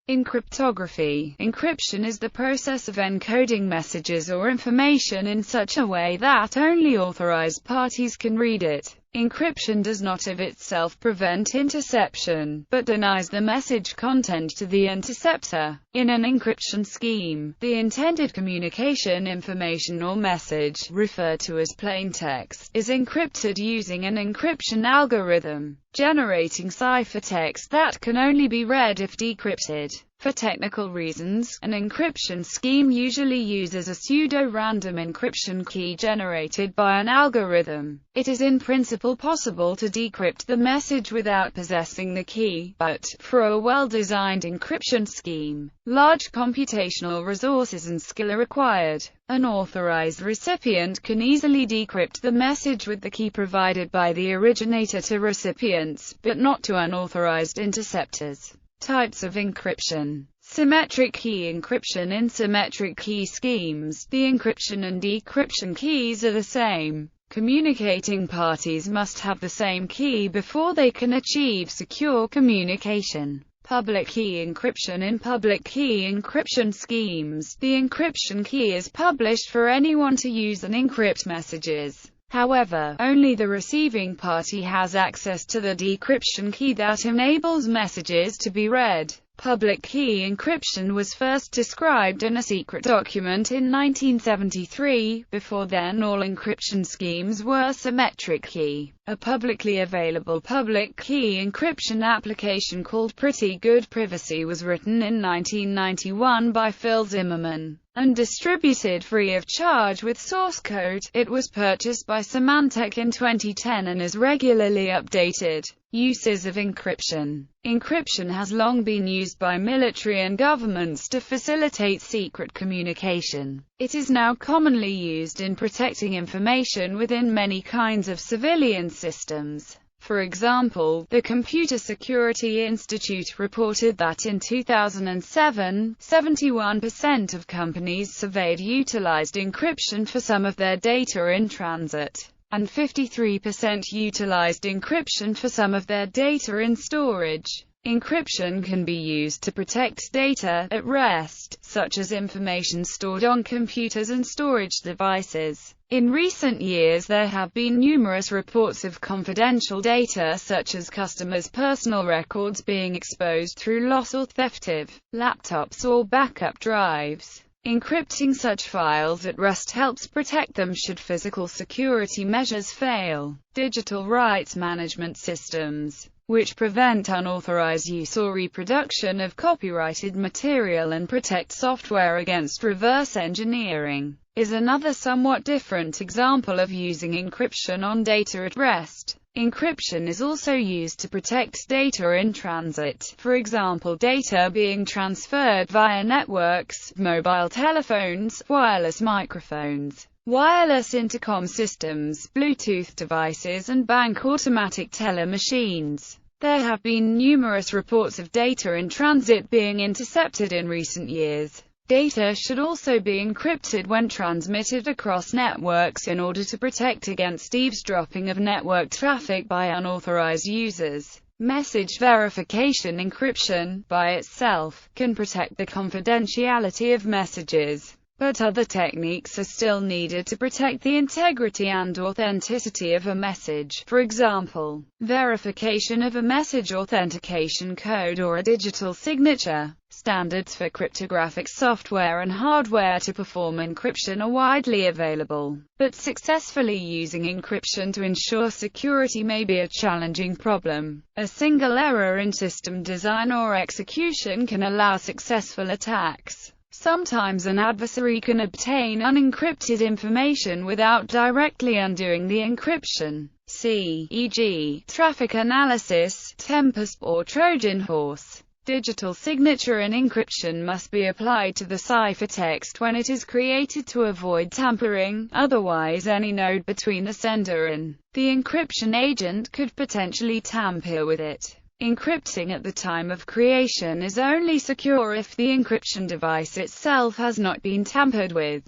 In cryptography, encryption is the process of encoding messages or information in such a way that only authorized parties can read it. Encryption does not of itself prevent interception, but denies the message content to the interceptor. In an encryption scheme, the intended communication information or message, referred to as plaintext, is encrypted using an encryption algorithm, generating ciphertext that can only be read if decrypted. For technical reasons, an encryption scheme usually uses a pseudo-random encryption key generated by an algorithm. It is in principle possible to decrypt the message without possessing the key, but, for a well-designed encryption scheme, large computational resources and skill are required. An authorized recipient can easily decrypt the message with the key provided by the originator to recipients, but not to unauthorized interceptors. Types of encryption. Symmetric key encryption. In symmetric key schemes, the encryption and decryption keys are the same. Communicating parties must have the same key before they can achieve secure communication. Public key encryption. In public key encryption schemes, the encryption key is published for anyone to use and encrypt messages. However, only the receiving party has access to the decryption key that enables messages to be read. Public key encryption was first described in a secret document in 1973. Before then, all encryption schemes were symmetric key. A publicly available public key encryption application called Pretty Good Privacy was written in 1991 by Phil Zimmermann and distributed free of charge with source code. It was purchased by Symantec in 2010 and is regularly updated. Uses of encryption. Encryption has long been used by military and governments to facilitate secret communication. It is now commonly used in protecting information within many kinds of civilian systems. For example, the Computer Security Institute reported that in 2007, 71% of companies surveyed utilized encryption for some of their data in transit, and 53% utilized encryption for some of their data in storage. Encryption can be used to protect data at rest, such as information stored on computers and storage devices. In recent years there have been numerous reports of confidential data such as customers' personal records being exposed through loss or theft of laptops or backup drives. Encrypting such files at rest helps protect them should physical security measures fail. Digital rights management systems, which prevent unauthorized use or reproduction of copyrighted material and protect software against reverse engineering, is another somewhat different example of using encryption on data at rest. Encryption is also used to protect data in transit, for example data being transferred via networks, mobile telephones, wireless microphones, wireless intercom systems, Bluetooth devices and bank automatic teller machines. There have been numerous reports of data in transit being intercepted in recent years. Data should also be encrypted when transmitted across networks in order to protect against eavesdropping of network traffic by unauthorized users. Message verification encryption, by itself, can protect the confidentiality of messages, but other techniques are still needed to protect the integrity and authenticity of a message. For example, verification of a message authentication code or a digital signature. Standards for cryptographic software and hardware to perform encryption are widely available, but successfully using encryption to ensure security may be a challenging problem. A single error in system design or execution can allow successful attacks. Sometimes an adversary can obtain unencrypted information without directly undoing the encryption. See, e.g., traffic analysis, Tempest, or Trojan horse. Digital signature and encryption must be applied to the ciphertext when it is created to avoid tampering, otherwise any node between the sender and the encryption agent could potentially tamper with it. Encrypting at the time of creation is only secure if the encryption device itself has not been tampered with.